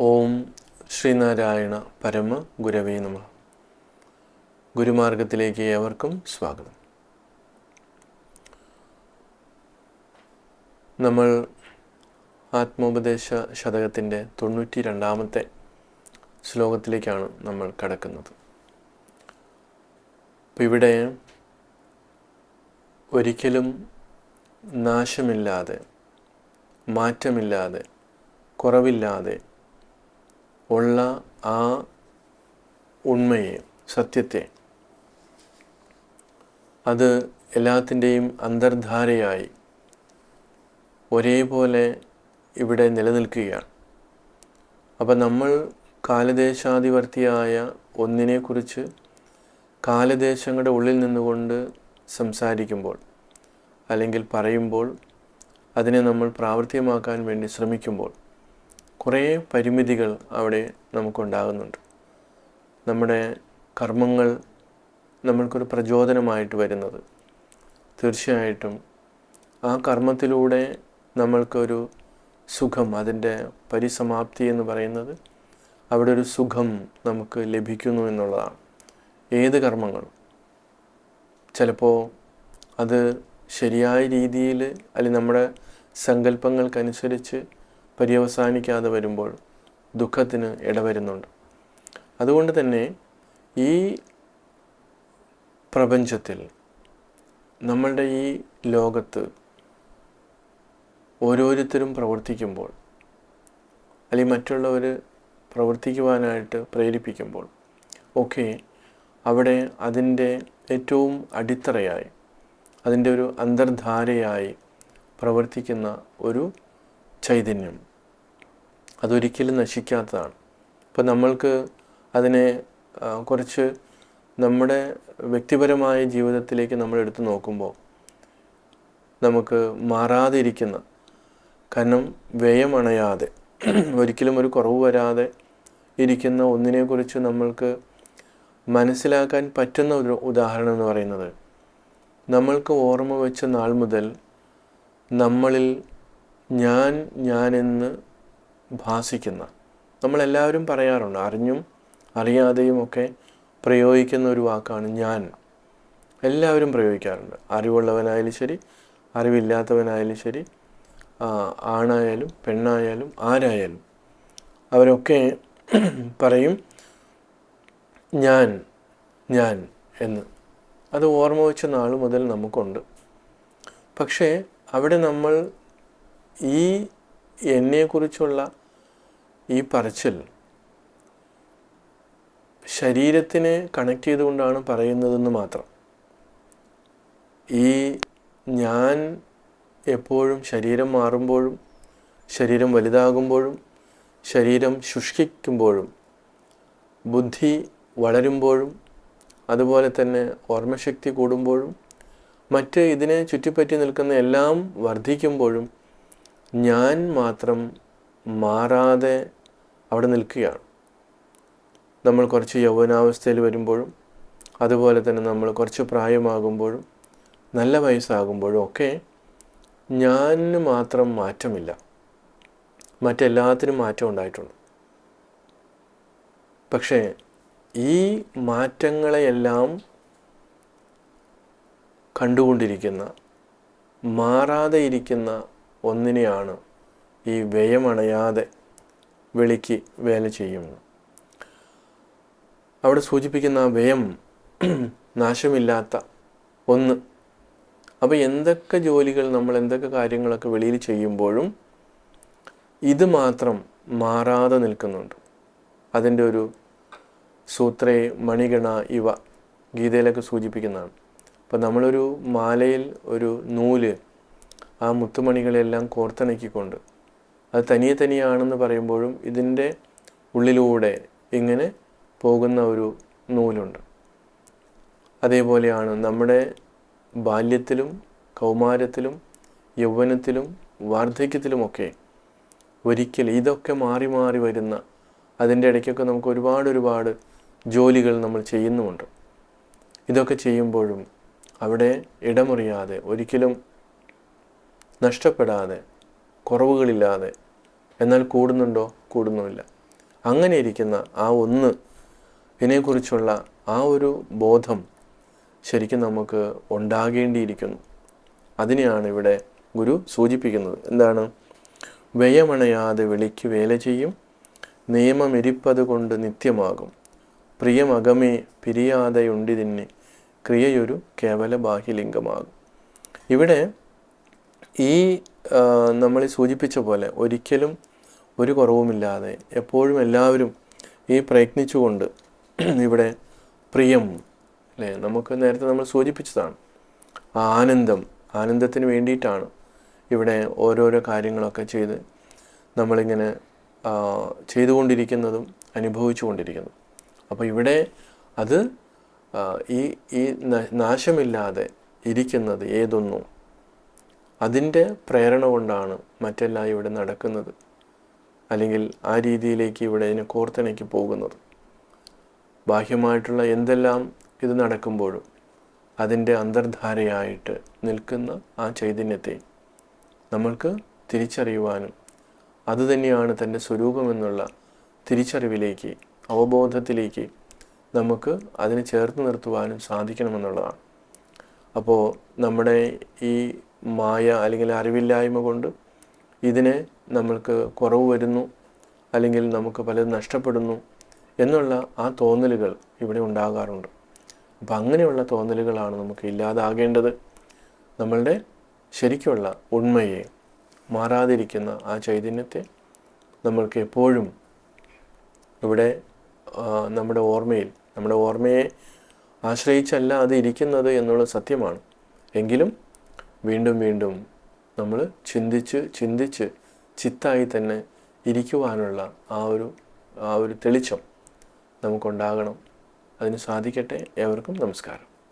ഓം ശ്രീനാരായണ പരമ ഗുരവേ നമഃ. ഗുരുമാർഗത്തിലേക്ക് ഏവർക്കും സ്വാഗതം. നമ്മൾ ആത്മോപദേശ ശതകത്തിൻ്റെ 92-ാമത്തെ ശ്ലോകത്തിലേക്കാണ് നമ്മൾ കടക്കുന്നത്. അപ്പോൾ ഇവിടെ ഒരിക്കലും നാശമില്ലാതെ, മാറ്റമില്ലാതെ, കുറവില്ലാതെ ഉള്ള ആ ഉണ്മയെ, സത്യത്തെ, അത് എല്ലാത്തിൻ്റെയും അന്തർധാരയായി ഒരേപോലെ ഇവിടെ നിലനിൽക്കുകയാണ്. അപ്പം നമ്മൾ കാലദേശാധിവർത്തിയായ ഒന്നിനെക്കുറിച്ച് കാലദേശങ്ങളുടെ ഉള്ളിൽ നിന്നുകൊണ്ട് സംസാരിക്കുമ്പോൾ അല്ലെങ്കിൽ പറയുമ്പോൾ, അതിനെ നമ്മൾ പ്രാവർത്തികമാക്കാൻ വേണ്ടി ശ്രമിക്കുമ്പോൾ കുറേ പരിമിതികൾ അവിടെ നമുക്കുണ്ടാകുന്നുണ്ട്. നമ്മുടെ കർമ്മങ്ങൾ നമ്മൾക്കൊരു പ്രചോദനമായിട്ട് വരുന്നത് തീർച്ചയായിട്ടും ആ കർമ്മത്തിലൂടെ നമ്മൾക്കൊരു സുഖം, അതിൻ്റെ പരിസമാപ്തി എന്ന് പറയുന്നത് അവിടെ ഒരു സുഖം നമുക്ക് ലഭിക്കുന്നു എന്നുള്ളതാണ്. ഏത് കർമ്മങ്ങളും ചിലപ്പോൾ അത് ശരിയായ രീതിയിൽ അല്ലെങ്കിൽ നമ്മുടെ സങ്കല്പങ്ങൾക്കനുസരിച്ച് പര്യവസാനിക്കാതെ വരുമ്പോൾ ദുഃഖത്തിന് ഇടവരുന്നുണ്ട്. അതുകൊണ്ട് തന്നെ ഈ പ്രപഞ്ചത്തിൽ, നമ്മളുടെ ഈ ലോകത്ത് ഓരോരുത്തരും പ്രവർത്തിക്കുമ്പോൾ അല്ലെങ്കിൽ മറ്റുള്ളവർ പ്രവർത്തിക്കുവാനായിട്ട് പ്രേരിപ്പിക്കുമ്പോൾ ഒക്കെ അവിടെ അതിൻ്റെ ഏറ്റവും അടിത്തറയായി, അതിൻ്റെ ഒരു അന്തർധാരയായി പ്രവർത്തിക്കുന്ന ഒരു ചൈതന്യം, അതൊരിക്കലും നശിക്കാത്തതാണ്. ഇപ്പം നമ്മൾക്ക് അതിനെ കുറച്ച് നമ്മുടെ വ്യക്തിപരമായ ജീവിതത്തിലേക്ക് നമ്മൾ എടുത്തു നോക്കുമ്പോൾ നമുക്ക് മാറാതെ ഇരിക്കുന്ന, കാരണം വ്യയമണയാതെ ഒരിക്കലും ഒരു കുറവ് വരാതെ ഇരിക്കുന്ന ഒന്നിനെക്കുറിച്ച് നമ്മൾക്ക് മനസ്സിലാക്കാൻ പറ്റുന്ന ഒരു ഉദാഹരണം എന്ന് പറയുന്നത്, നമ്മൾക്ക് ഓർമ്മ വെച്ച നാൾ മുതൽ നമ്മളിൽ ഞാനെന്ന് ഭാസിക്കുന്ന, നമ്മളെല്ലാവരും പറയാറുണ്ട്, അറിഞ്ഞും അറിയാതെയും ഒക്കെ പ്രയോഗിക്കുന്ന ഒരു വാക്കാണ് ഞാൻ. എല്ലാവരും പ്രയോഗിക്കാറുണ്ട്. അറിവുള്ളവനായാലും ശരി, അറിവില്ലാത്തവനായാലും ശരി, ആണായാലും പെണ്ണായാലും ആരായാലും അവരൊക്കെ പറയും ഞാൻ എന്ന്. അത് ഓർമ്മ വെച്ച നാൾ മുതൽ നമുക്കുണ്ട്. പക്ഷേ അവിടെ നമ്മൾ ഈ എന്നെക്കുറിച്ചുള്ള ഈ പറച്ചിൽ ശരീരത്തിനെ കണക്ട് ചെയ്തുകൊണ്ടാണ് പറയുന്നതെന്ന് മാത്രം. ഈ ഞാൻ എപ്പോഴും ശരീരം മാറുമ്പോഴും, ശരീരം വലുതാകുമ്പോഴും, ശരീരം ശുഷ്കിക്കുമ്പോഴും, ബുദ്ധി വളരുമ്പോഴും, അതുപോലെ തന്നെ ഓർമ്മശക്തി കൂടുമ്പോഴും, മറ്റ് ഇതിനെ ചുറ്റിപ്പറ്റി നിൽക്കുന്ന എല്ലാം വർദ്ധിക്കുമ്പോഴും ഞാൻ മാത്രം മാറാതെ അവിടെ നിൽക്കുകയാണ്. നമ്മൾ കുറച്ച് യൗവനാവസ്ഥയിൽ വരുമ്പോഴും, അതുപോലെ തന്നെ നമ്മൾ കുറച്ച് പ്രായമാകുമ്പോഴും, നല്ല വയസ്സാകുമ്പോഴും ഒക്കെ ഞാനിന് മാത്രം മാറ്റമില്ല, മറ്റെല്ലാത്തിനും മാറ്റം ഉണ്ടായിട്ടുണ്ട്. പക്ഷേ ഈ മാറ്റങ്ങളെയെല്ലാം കണ്ടുകൊണ്ടിരിക്കുന്ന, മാറാതെ ഇരിക്കുന്ന ഒന്നിനെയാണ് ഈ വ്യയമണയാതെ വെളിക്ക് വേല ചെയ്യുന്നത്. അവിടെ സൂചിപ്പിക്കുന്ന വ്യയം, നാശമില്ലാത്ത ഒന്ന്. അപ്പോൾ എന്തൊക്കെ ജോലികൾ, നമ്മൾ എന്തൊക്കെ കാര്യങ്ങളൊക്കെ വെളിയിൽ ചെയ്യുമ്പോഴും ഇത് മാത്രം മാറാതെ നിൽക്കുന്നുണ്ട്. അതിൻ്റെ ഒരു സൂത്രേ മണിഗണ ഇവ ഗീതയിലൊക്കെ സൂചിപ്പിക്കുന്നതാണ്. അപ്പോൾ നമ്മളൊരു മാലയിൽ ഒരു നൂല്, ആ മുത്തുമണികളെല്ലാം കോർത്തിണക്കിക്കൊണ്ട്, അത് തനിയാണെന്ന് പറയുമ്പോഴും ഇതിൻ്റെ ഉള്ളിലൂടെ ഇങ്ങനെ പോകുന്ന ഒരു നൂലുണ്ട്. അതേപോലെയാണ് നമ്മുടെ ബാല്യത്തിലും കൗമാരത്തിലും യൗവനത്തിലും വാർദ്ധക്യത്തിലുമൊക്കെ ഒരിക്കൽ ഇതൊക്കെ മാറി മാറി വരുന്ന, അതിൻ്റെ ഇടയ്ക്കൊക്കെ നമുക്ക് ഒരുപാട് ജോലികൾ നമ്മൾ ചെയ്യുന്നുമുണ്ട്. ഇതൊക്കെ ചെയ്യുമ്പോഴും അവിടെ ഇടമുറിയാതെ, ഒരിക്കലും നഷ്ടപ്പെടാതെ, കുറവുകളില്ലാതെ, എന്നാൽ കൂടുന്നുണ്ടോ? കൂടുന്നുമില്ല. അങ്ങനെ ഇരിക്കുന്ന ആ ഒന്ന് ഇതിനെക്കുറിച്ചുള്ള ആ ഒരു ബോധം ശരിക്കും നമുക്ക് ഉണ്ടാകേണ്ടിയിരിക്കുന്നു. അതിനെയാണ് ഇവിടെ ഗുരു സൂചിപ്പിക്കുന്നത്. എന്താണ്? വ്യയമണയാതെ വിളിക്ക് വേല ചെയ്യും, നിയമമിരിപ്പത് കൊണ്ട് നിത്യമാകും, പ്രിയമകമേ പിരിയാതെയുണ്ടിതിന് ക്രിയയൊരു കേവല ബാഹ്യലിംഗമാകും. ഇവിടെ ഈ നമ്മൾ സൂചിപ്പിച്ച പോലെ ഒരിക്കലും ഒരു കുറവുമില്ലാതെ എപ്പോഴും എല്ലാവരും ഈ പ്രയത്നിച്ചുകൊണ്ട് ഇവിടെ പ്രിയം, അല്ലേ, നമുക്ക് നേരത്തെ നമ്മൾ സൂചിപ്പിച്ചതാണ്, ആനന്ദത്തിന് വേണ്ടിയിട്ടാണ് ഇവിടെ ഓരോരോ കാര്യങ്ങളൊക്കെ ചെയ്ത് നമ്മളിങ്ങനെ ചെയ്തുകൊണ്ടിരിക്കുന്നതും അനുഭവിച്ചു കൊണ്ടിരിക്കുന്നതും. അപ്പോൾ ഇവിടെ അത് ഈ നാശമില്ലാതെ ഇരിക്കുന്നത് ഏതൊന്നും അതിൻ്റെ പ്രേരണ കൊണ്ടാണ് മറ്റെല്ലാം ഇവിടെ നടക്കുന്നത്, അല്ലെങ്കിൽ ആ രീതിയിലേക്ക് ഇവിടെ ഇതിനെ കോർത്തിണക്കി പോകുന്നത്. ബാഹ്യമായിട്ടുള്ള എന്തെല്ലാം ഇത് നടക്കുമ്പോഴും അതിൻ്റെ അന്തർധാരയായിട്ട് നിൽക്കുന്ന ആ ചൈതന്യത്തെ നമ്മൾക്ക് തിരിച്ചറിയുവാനും അതുതന്നെയാണ് തൻ്റെ സ്വരൂപമെന്നുള്ള തിരിച്ചറിവിലേക്ക്, അവബോധത്തിലേക്ക് നമുക്ക് അതിനെ ചേർത്ത് നിർത്തുവാനും സാധിക്കണമെന്നുള്ളതാണ്. അപ്പോൾ നമ്മുടെ ഈ മായ അല്ലെങ്കിൽ അറിവില്ലായ്മ കൊണ്ട് ഇതിനെ നമ്മൾക്ക് കുറവ് വരുന്നു, അല്ലെങ്കിൽ നമുക്ക് പലതും നഷ്ടപ്പെടുന്നു എന്നുള്ള ആ തോന്നലുകൾ ഇവിടെ ഉണ്ടാകാറുണ്ട്. അപ്പം അങ്ങനെയുള്ള തോന്നലുകളാണ് നമുക്ക് ഇല്ലാതാകേണ്ടത്. നമ്മളുടെ ശരിക്കുള്ള ഉണ്മയെ, മാറാതിരിക്കുന്ന ആ ചൈതന്യത്തെ നമ്മൾക്ക് എപ്പോഴും ഇവിടെ നമ്മുടെ ഓർമ്മയെ ആശ്രയിച്ചല്ല അത് ഇരിക്കുന്നത് എന്നുള്ള സത്യമാണ്. എങ്കിലും വീണ്ടും വീണ്ടും നമ്മൾ ചിന്തിച്ച് ചിത്തായി തന്നെ ഇരിക്കുവാനുള്ള ആ ഒരു തെളിച്ചം നമുക്കുണ്ടാകണം. അതിന് സാധിക്കട്ടെ. ഏവർക്കും നമസ്കാരം.